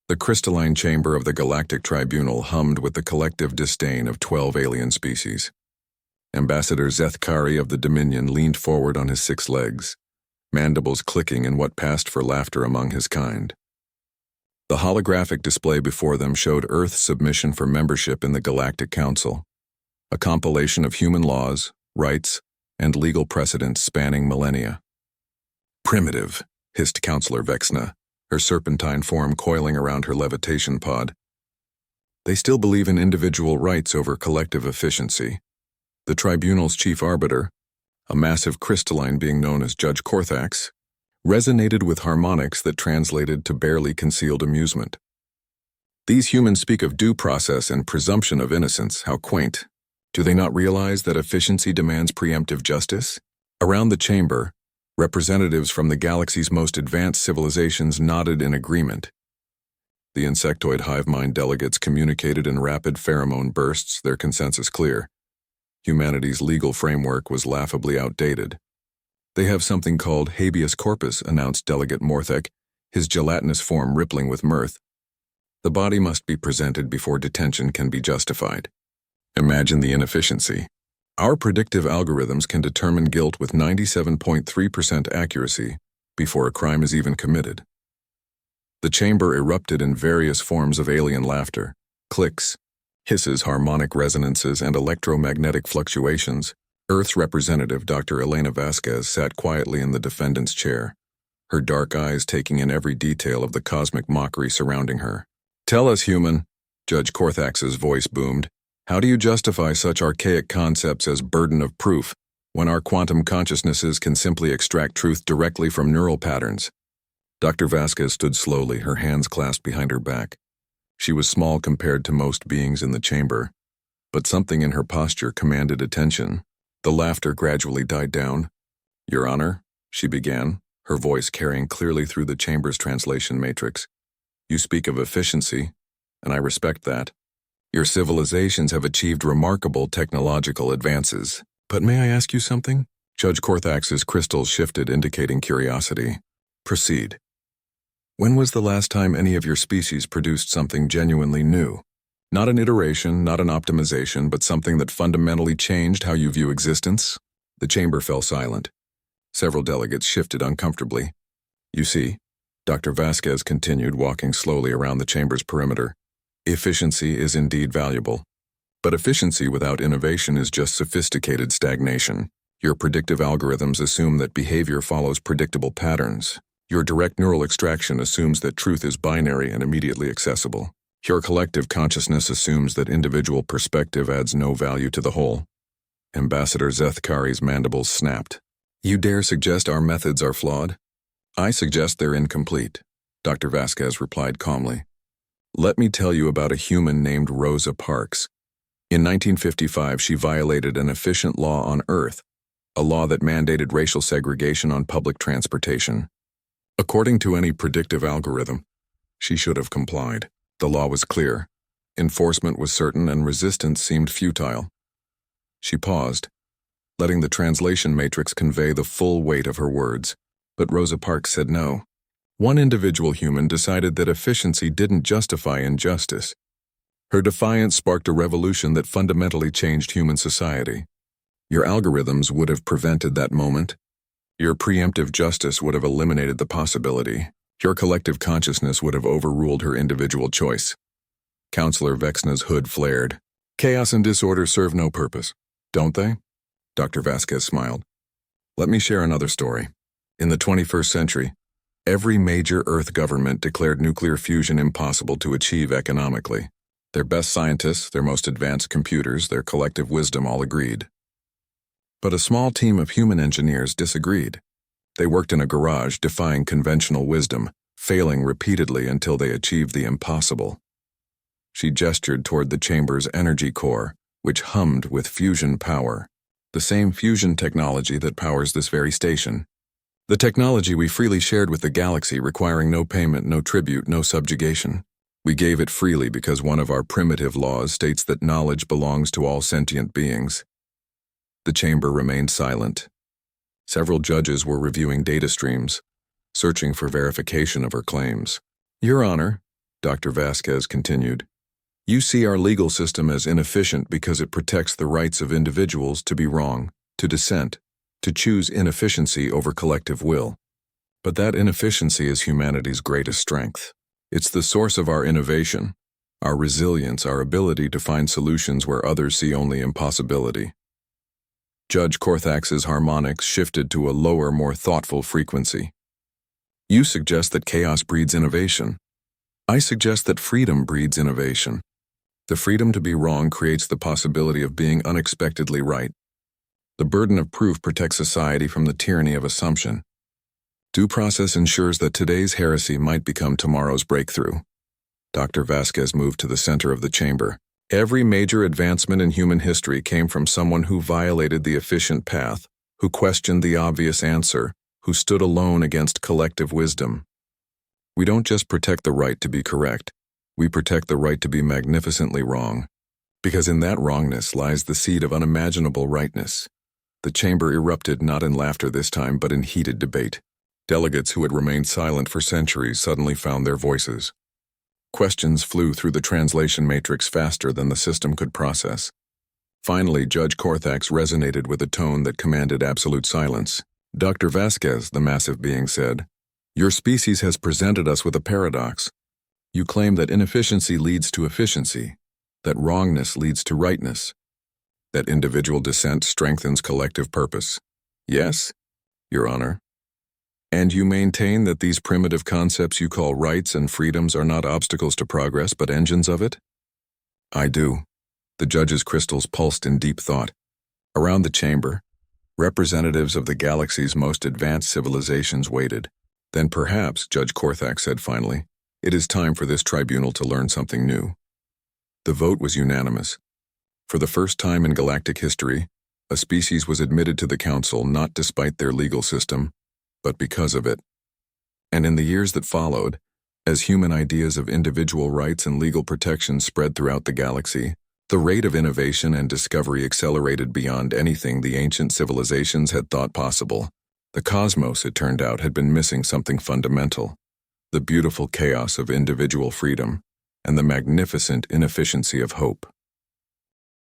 The crystalline chamber of the Galactic Tribunal hummed with the collective disdain of 12 alien species. Ambassador Zethkari of the Dominion leaned forward on his 6 legs, mandibles clicking in what passed for laughter among his kind. The holographic display before them showed Earth's submission for membership in the Galactic Council, a compilation of human laws, rights, and legal precedents spanning millennia. "Primitive," hissed Counselor Vexna, her serpentine form coiling around her levitation pod. "They still believe in individual rights over collective efficiency." The Tribunal's chief arbiter, a massive crystalline being known as Judge Korthax, resonated with harmonics that translated to barely concealed amusement. "These humans speak of due process and presumption of innocence, how quaint. Do they not realize that efficiency demands preemptive justice?" Around the chamber, representatives from the galaxy's most advanced civilizations nodded in agreement. The insectoid hive mind delegates communicated in rapid pheromone bursts, their consensus clear. Humanity's legal framework was laughably outdated. "They have something called habeas corpus," announced Delegate Morthek, his gelatinous form rippling with mirth. "The body must be presented before detention can be justified." Imagine the inefficiency. "Our predictive algorithms can determine guilt with 97.3% accuracy before a crime is even committed." The chamber erupted in various forms of alien laughter, clicks, hisses, harmonic resonances, and electromagnetic fluctuations. Earth's representative, Dr. Elena Vasquez, sat quietly in the defendant's chair, her dark eyes taking in every detail of the cosmic mockery surrounding her. "Tell us, human," Judge Korthax's voice boomed, "how do you justify such archaic concepts as burden of proof when our quantum consciousnesses can simply extract truth directly from neural patterns?" Dr. Vasquez stood slowly, her hands clasped behind her back. She was small compared to most beings in the chamber, but something in her posture commanded attention. The laughter gradually died down. "Your Honor," she began, her voice carrying clearly through the chamber's translation matrix. "You speak of efficiency, and I respect that. Your civilizations have achieved remarkable technological advances. But may I ask you something?" Judge Korthax's crystals shifted, indicating curiosity. "Proceed. When was the last time any of your species produced something genuinely new? Not an iteration, not an optimization, but something that fundamentally changed how you view existence?" The chamber fell silent. Several delegates shifted uncomfortably. "You see," Dr. Vasquez continued, walking slowly around the chamber's perimeter, "efficiency is indeed valuable. But efficiency without innovation is just sophisticated stagnation. Your predictive algorithms assume that behavior follows predictable patterns. Your direct neural extraction assumes that truth is binary and immediately accessible. Your collective consciousness assumes that individual perspective adds no value to the whole." Ambassador Zethkari's mandibles snapped. "You dare suggest our methods are flawed?" "I suggest they're incomplete," Dr. Vasquez replied calmly. "Let me tell you about a human named Rosa Parks. In 1955, she violated an efficient law on Earth, a law that mandated racial segregation on public transportation. According to any predictive algorithm, she should have complied. The law was clear, enforcement was certain, and resistance seemed futile. She paused, letting the translation matrix convey the full weight of her words, but Rosa Parks said no. One individual human decided that efficiency didn't justify injustice. Her defiance sparked a revolution that fundamentally changed human society. Your algorithms would have prevented that moment. Your preemptive justice would have eliminated the possibility. Your collective consciousness would have overruled her individual choice." Counselor Vexna's hood flared. "Chaos and disorder serve no purpose, don't they?" Dr. Vasquez smiled. "Let me share another story. In the 21st century, every major Earth government declared nuclear fusion impossible to achieve economically. Their best scientists, their most advanced computers, their collective wisdom all agreed. But a small team of human engineers disagreed. They worked in a garage, defying conventional wisdom, failing repeatedly until they achieved the impossible." She gestured toward the chamber's energy core, which hummed with fusion power, the same fusion technology that powers this very station. "The technology we freely shared with the galaxy, requiring no payment, no tribute, no subjugation. We gave it freely because one of our primitive laws states that knowledge belongs to all sentient beings." The chamber remained silent. Several judges were reviewing data streams, searching for verification of her claims. "Your Honor," Dr. Vasquez continued. You see our legal system as inefficient because it protects the rights of individuals to be wrong, to dissent, to choose inefficiency over collective will. But that inefficiency is humanity's greatest strength. It's the source of our innovation, our resilience, our ability to find solutions where others see only impossibility. Judge Korthax's harmonics shifted to a lower, more thoughtful frequency. You suggest that chaos breeds innovation. I suggest that freedom breeds innovation. The freedom to be wrong creates the possibility of being unexpectedly right. The burden of proof protects society from the tyranny of assumption. Due process ensures that today's heresy might become tomorrow's breakthrough. Dr. Vasquez moved to the center of the chamber. Every major advancement in human history came from someone who violated the efficient path, who questioned the obvious answer, who stood alone against collective wisdom. We don't just protect the right to be correct, we protect the right to be magnificently wrong. Because in that wrongness lies the seed of unimaginable rightness. The chamber erupted not in laughter this time, but in heated debate. Delegates who had remained silent for centuries suddenly found their voices. Questions flew through the translation matrix faster than the system could process. Finally, Judge Korthax resonated with a tone that commanded absolute silence. Dr. Vasquez, the massive being said, your species has presented us with a paradox. You claim that inefficiency leads to efficiency, that wrongness leads to rightness, that individual dissent strengthens collective purpose. Yes, Your Honor. And you maintain that these primitive concepts you call rights and freedoms are not obstacles to progress but engines of it? I do. The judge's crystals pulsed in deep thought. Around the chamber, representatives of the galaxy's most advanced civilizations waited. Then perhaps, Judge Korthax said finally, it is time for this tribunal to learn something new. The vote was unanimous. For the first time in galactic history, a species was admitted to the council not despite their legal system, but because of it. And in the years that followed, as human ideas of individual rights and legal protection spread throughout the galaxy, the rate of innovation and discovery accelerated beyond anything the ancient civilizations had thought possible. The cosmos, it turned out, had been missing something fundamental: the beautiful chaos of individual freedom and the magnificent inefficiency of hope.